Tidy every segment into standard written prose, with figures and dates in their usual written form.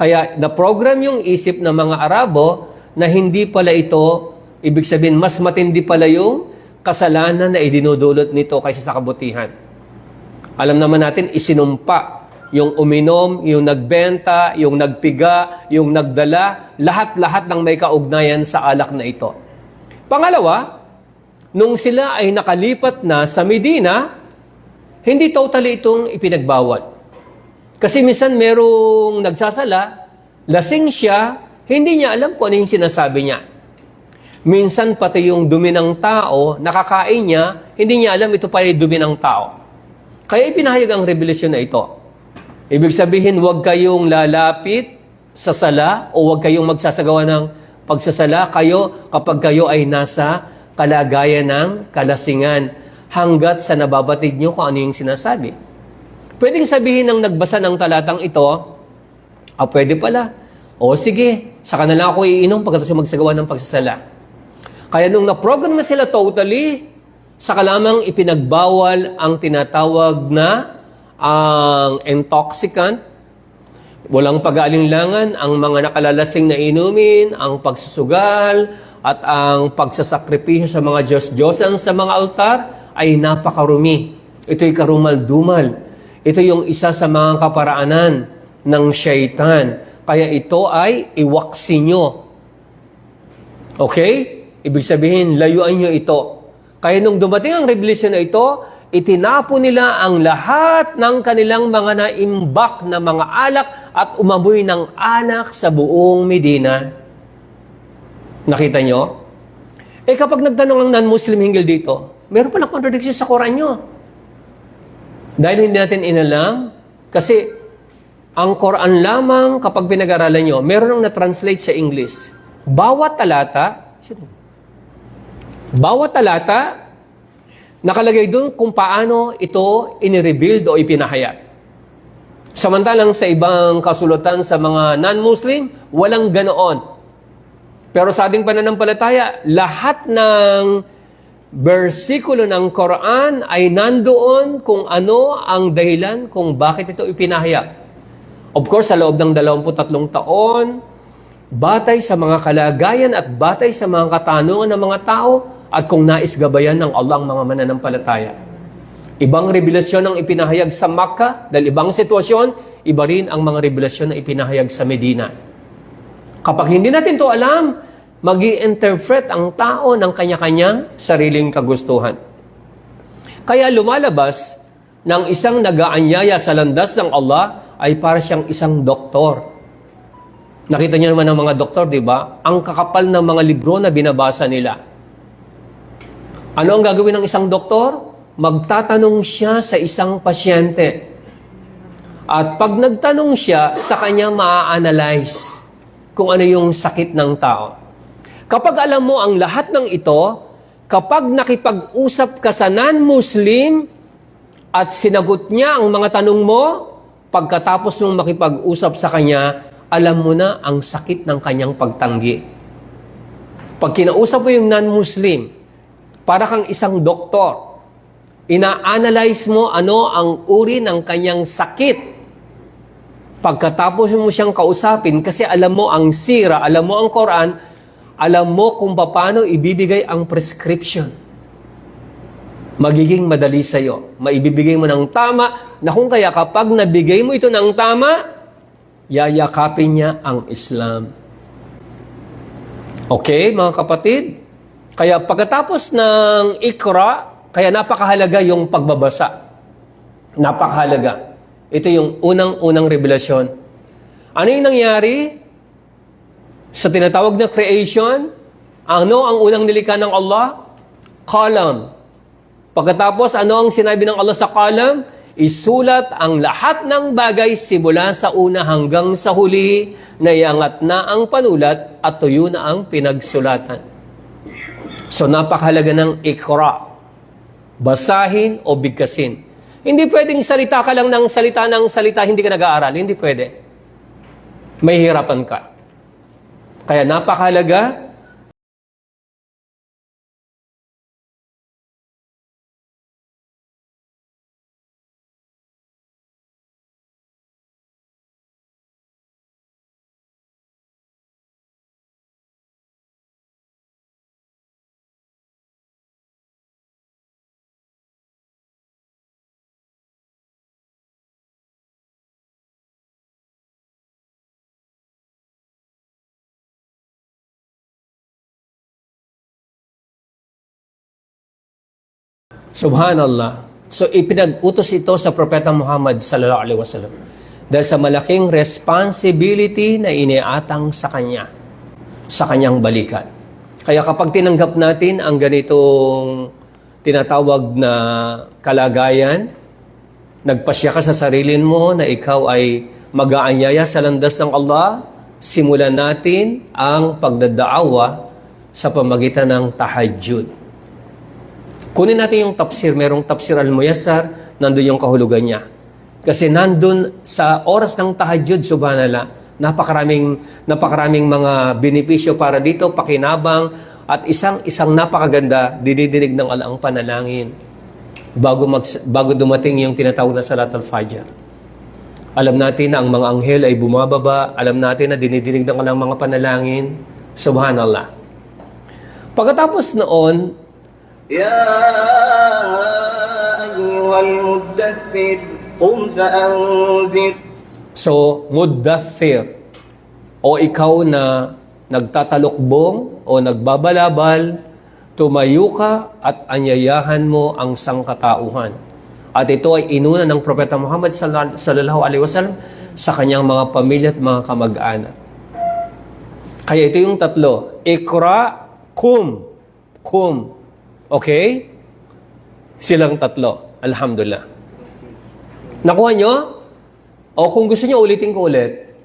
Kaya na-program yung isip ng mga Arabo na hindi pala ito, ibig sabihin, mas matindi pala yung kasalanan na idinudulot nito kaysa sa kabutihan. Alam naman natin, isinumpa yung uminom, yung nagbenta, yung nagpiga, yung nagdala, lahat-lahat ng may kaugnayan sa alak na ito. Pangalawa, nung sila ay nakalipat na sa Medina, hindi totally itong ipinagbawal. Kasi minsan merong nagsasala, lasing siya, hindi niya alam kung ano yung sinasabi niya. Minsan pati yung dumi ng tao, nakakain niya, hindi niya alam ito pa yung dumi ng tao. Kaya ipinahayag ang revelasyon na ito. Ibig sabihin, huwag kayong lalapit sa sala o huwag kayong magsasagawa ng pagsasala kayo kapag kayo ay nasa kalagayan ng kalasingan hanggat sa nababatid nyo kung ano yung sinasabi. Pwedeng sabihin ng nagbasa ng talatang ito, pwede pala. O sige, saka na lang ako iinom pagkatapos magsagawa ng pagsasala. Kaya nung na-program na sila totally, saka lamang ipinagbawal ang tinatawag na ang intoxicant, walang pag-aalinlangan, ang mga nakalalasing na inumin, ang pagsusugal, at ang pagsasakripisyo sa mga Diyos-Diyosan sa mga altar ay napakarumi. Ito'y karumal-dumal. Ito yung isa sa mga kaparaanan ng syaitan. Kaya ito ay iwaksi nyo. Okay? Ibig sabihin, layuan nyo ito. Kaya nung dumating ang revelation na ito, itinapo nila ang lahat ng kanilang mga naimbak na mga alak at umamoy ng alak sa buong Medina. Nakita nyo? Kapag nagtanong ang non-Muslim hinggil dito, meron palang contradiction sa Quran nyo. Dahil hindi natin inalam, kasi ang Quran lamang kapag pinag-aralan nyo, meron nang na-translate sa English. Bawat talata, nakalagay doon kung paano ito inirebuild o ipinahayag. Samantalang sa ibang kasulatan sa mga non-Muslim, walang ganoon. Pero sa ating pananampalataya, lahat ng bersikulo ng Quran ay nandoon kung ano ang dahilan kung bakit ito ipinahayag. Of course, sa loob ng 23 taon, batay sa mga kalagayan at batay sa mga katanungan ng mga tao at kung nais gabayan ng Allah ang mga mananampalataya. Ibang revelasyon ang ipinahayag sa Makkah dahil ibang sitwasyon, iba rin ang mga revelasyon na ipinahayag sa Medina. Kapag hindi natin to alam, mag-i-interpret ang tao ng kanya-kanyang sariling kagustuhan. Kaya lumalabas ng isang nag-aanyaya sa landas ng Allah ay para siyang isang doktor. Nakita niyo naman ng mga doktor, di ba? Ang kakapal ng mga libro na binabasa nila. Ano ang gagawin ng isang doktor? Magtatanong siya sa isang pasyente. At pag nagtanong siya, sa kanya maa-analyze kung ano yung sakit ng tao. Kapag alam mo ang lahat ng ito, kapag nakipag-usap ka sa non-Muslim at sinagot niya ang mga tanong mo, pagkatapos mong makipag-usap sa kanya, alam mo na ang sakit ng kanyang pagtanggi. Pag kinausap mo yung non-Muslim, para kang isang doktor, ina-analyze mo ano ang uri ng kanyang sakit. Pagkatapos mo siyang kausapin, kasi alam mo ang sira, alam mo ang Quran, alam mo kung paano ibibigay ang prescription. Magiging madali sa iyo. Maibibigay mo ng tama, na kung kaya kapag nabigay mo ito ng tama, yayakapin niya ang Islam. Okay, mga kapatid? Kaya pagkatapos ng Iqra, kaya napakahalaga yung pagbabasa. Napakahalaga. Ito yung unang-unang revelasyon. Ano yung nangyari? Sa tinatawag na creation, ano ang unang nilikha ng Allah? Qalam. Pagkatapos, ano ang sinabi ng Allah sa qalam? Isulat ang lahat ng bagay simula sa una hanggang sa huli, na iangat na ang panulat at tuyo na ang pinagsulatan. So, napakahalaga ng Iqra. Basahin o bigkasin. Hindi pwedeng salita ka lang ng salita, hindi ka nag-aaral. Hindi pwede. May hirapan ka. Kaya napakahalaga Subhanallah. So ipinag-utos ito sa Propeta Muhammad sallallahu alaihi wasallam dahil sa malaking responsibility na iniatang sa kanya, sa kanyang balikan. Kaya kapag tinanggap natin ang ganitong tinatawag na kalagayan, nagpasya ka sa sarili mo na ikaw ay mag-aanyaya sa landas ng Allah, simulan natin ang pagdadaawa sa pamagitan ng tahajjud. Kunin natin yung tafsir. Merong tafsir al-Muyassar, nandun yung kahulugan niya. Kasi nandun sa oras ng tahajjud, subhanallah, napakaraming mga benepisyo para dito, pakinabang, at isang napakaganda, dinidinig ng Allah ang panalangin bago dumating yung tinatawag na Salat al-Fajr. Alam natin na ang mga anghel ay bumababa, alam natin na dinidinig ng Allah ang mga panalangin, subhanallah. Pagkatapos noon, يا أيها المدثر قم فأنذر. So, muddathir, o ikaw na nagtatalukbong o nagbabalabal, tumayo ka at anyayahan mo ang sangkatauhan. At ito ay inuna ng Propeta Muhammad sallallahu alaihi wasallam sa kanyang mga pamilya at mga kamag-anak. Kaya ito yung tatlo. Ikra, kum. Okay? Silang tatlo. Alhamdulillah. Nakuha nyo? O kung gusto nyo, ulitin ko ulit.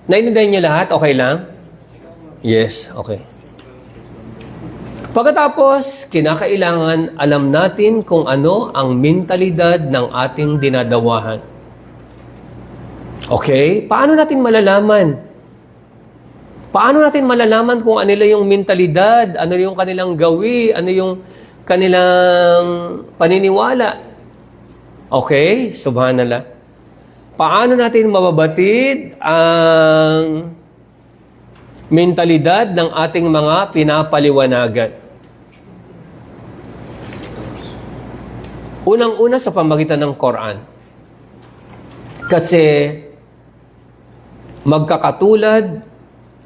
Naintindihan nyo lahat? Okay lang? Yes, okay. Pagkatapos, kinakailangan alam natin kung ano ang mentalidad ng ating dinadawahan. Okay? Paano natin malalaman? Paano natin malalaman kung ano yung mentalidad, ano yung kanilang gawi, ano yung kanilang paniniwala? Okay? Subhanallah. Paano natin mababatid ang mentalidad ng ating mga pinapaliwanagan? Unang-una sa pamagitan ng Quran. Kasi magkakatulad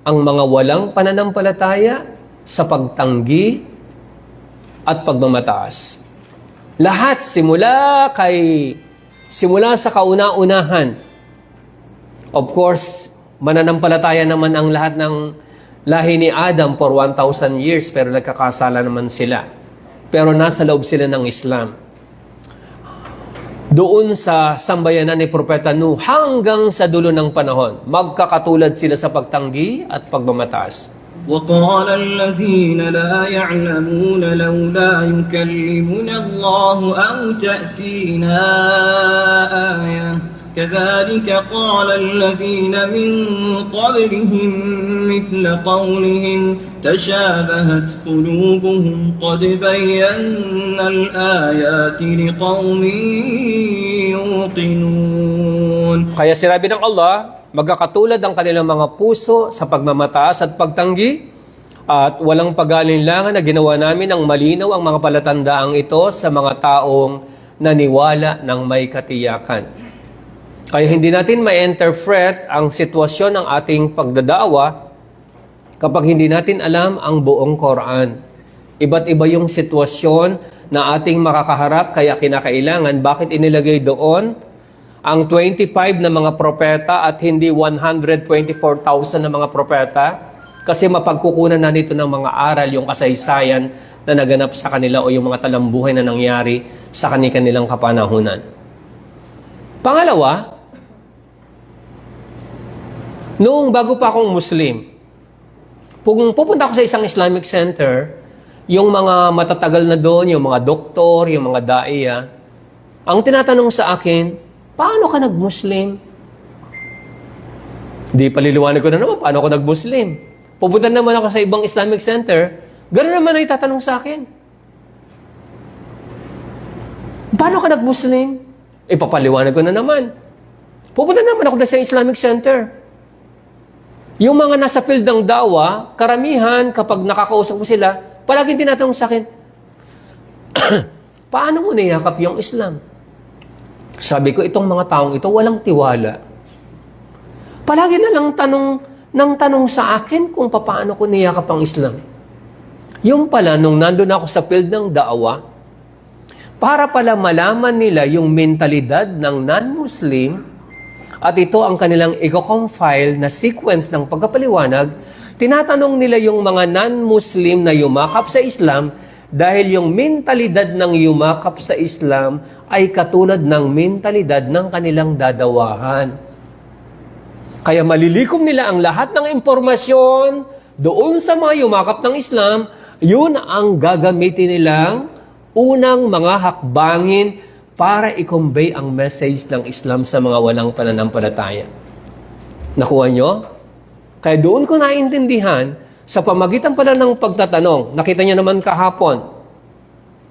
ang mga walang pananampalataya sa pagtanggi at pagmamataas. Lahat simula sa kauna-unahan. Of course, mananampalataya naman ang lahat ng lahi ni Adam for 1,000 years pero nagkakasala naman sila. Pero nasa loob sila ng Islam. Doon sa sambayanan ni Propeta Nuh hanggang sa dulo ng panahon, magkakatulad sila sa pagtanggi at pagmamataas. وقال الذين لا يعلمون لولا يكلمنا الله أو تأتينا آية كذلك قال الذين من قبلهم مثل قولهم تشابهت قلوبهم قد بينا الآيات لقوم يوقنون. Kaya sinabi ng Allah, magkakatulad ang kanilang mga puso sa pagmamataas at pagtanggi at walang pag-alinlangan na ginawa namin ng malinaw ang mga palatandaang ito sa mga taong naniwala ng may katiyakan. Kaya hindi natin ma-interpret ang sitwasyon ng ating pagdadaawa kapag hindi natin alam ang buong Quran. Iba't iba yung sitwasyon na ating makakaharap, kaya kinakailangan bakit inilagay doon ang 25 na mga propeta at hindi 124,000 na mga propeta? Kasi mapagkukunan na nito ng mga aral yung kasaysayan na naganap sa kanila o yung mga talambuhay na nangyari sa kanilang kapanahunan. Pangalawa, noong bago pa akong Muslim, kung pupunta ako sa isang Islamic center, yung mga matatagal na doon, yung mga doktor, yung mga daiya, ang tinatanong sa akin, paano ka nag-Muslim? Di paliliwanag ko na naman, paano ako nag-Muslim? Pupunta naman ako sa ibang Islamic center, gano'n naman ay tatanong sa akin. Paano ka nag-Muslim? Ipapaliwanag ko na naman. Pupunta naman ako sa Islamic center. Yung mga nasa field ng dawa, karamihan kapag nakakausap ko sila, palaging tinatanong sa akin, paano mo niyakap yung Islam? Sabi ko, itong mga taong ito, walang tiwala. Palagi na lang tanong sa akin kung paano ko niyakap ang Islam. Yung pala, nung nandun ako sa field ng da'wa, para pala malaman nila yung mentalidad ng non-Muslim at ito ang kanilang i-compile na sequence ng pagkapaliwanag. Tinatanong nila yung mga non-Muslim na yumakap sa Islam dahil yung mentalidad ng yumakap sa Islam ay katulad ng mentalidad ng kanilang dadawahan. Kaya malilikom nila ang lahat ng impormasyon doon sa mga yumakap ng Islam, yun ang gagamitin nilang unang mga hakbangin para i-convey ang message ng Islam sa mga walang pananampalataya. Nakuha nyo? Kaya doon ko naintindihan, sa pamagitan pala ng pagtatanong, nakita niyo naman kahapon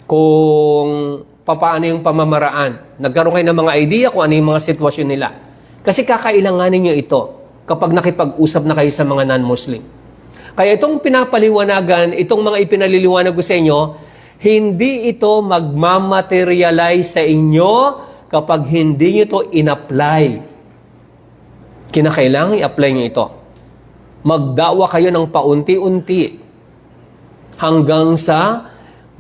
kung paano yung pamamaraan. Nagkaroon kayo ng mga idea kung ano yung mga sitwasyon nila. Kasi kakailanganin niyo ito kapag nakipag-usap na kayo sa mga non-Muslim. Kaya itong pinapaliwanagan, itong mga ipinaliliwanag ko sa inyo, hindi ito magmamaterialize sa inyo kapag hindi nyo ito in-apply. Kinakailangan i-apply nyo ito. Magdawa kayo ng paunti-unti hanggang sa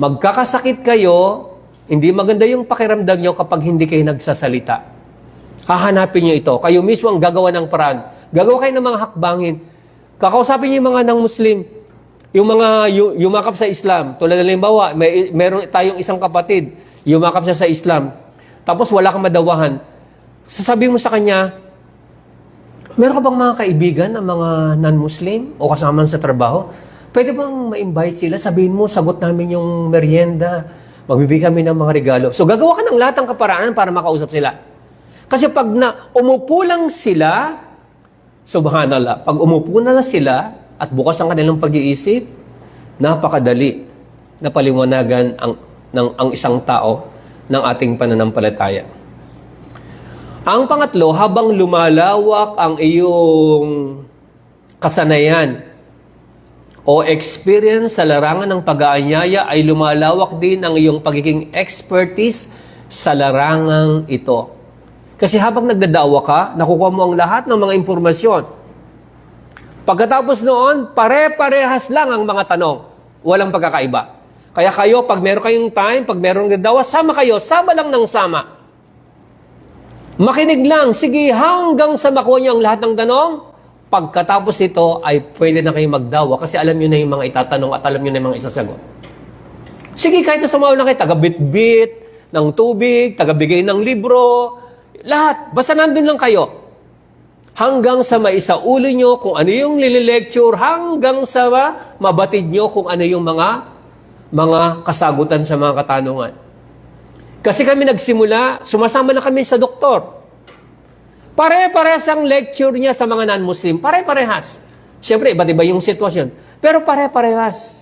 magkakasakit kayo, hindi maganda yung pakiramdam nyo kapag hindi kayo nagsasalita. Hahanapin nyo ito. Kayo mismo ang gagawa ng paraan. Gagawa kayo ng mga hakbangin. Kakausapin nyo yung mga non-Muslim. Yung mga yumakap sa Islam, tulad ng halimbawa, meron tayong isang kapatid, yumakap siya sa Islam, tapos wala kang madawahan. Sasabihin mo sa kanya, meron ka bang mga kaibigan na mga non-Muslim o kasama sa trabaho? Pwede bang ma-invite sila? Sabihin mo, sagot namin yung merienda, magbibigay kami ng mga regalo. So gagawa ka ng lahat ng kaparaanan para makausap sila. Kasi pag umupo lang sila, subhanallah, pag umupo na sila, at bukas ang kanilang pag-iisip, napakadali na paliwanagan ang isang tao ng ating pananampalataya. Ang pangatlo, habang lumalawak ang iyong kasanayan o experience sa larangan ng pag-aanyaya, ay lumalawak din ang iyong pagiging expertise sa larangang ito. Kasi habang nagdadawa ka, nakukuha mo ang lahat ng mga impormasyon. Pagkatapos noon, pare-parehas lang ang mga tanong. Walang pagkakaiba. Kaya kayo, pag meron kayong time, pag meron nagdadawa, sama kayo. Sama lang ng sama. Makinig lang. Sige, hanggang sa makuha niyo ang lahat ng tanong. Pagkatapos nito, ay pwede na kayong magdawa kasi alam niyo na yung mga itatanong at alam niyo na yung mga isasagot. Sige, kahit na sumawa na kayo, taga-bit-bit ng tubig, taga-bigay ng libro, lahat. Basta nandun lang kayo. Hanggang sa maisaulo nyo kung ano yung lililecture, hanggang sa mabatid nyo kung ano yung mga kasagutan sa mga katanungan. Kasi kami nagsimula, sumasama na kami sa doktor. Pare-parehas ang lecture niya sa mga non-Muslim. Pare-parehas. Siyempre, iba't iba yung sitwasyon. Pero pare-parehas.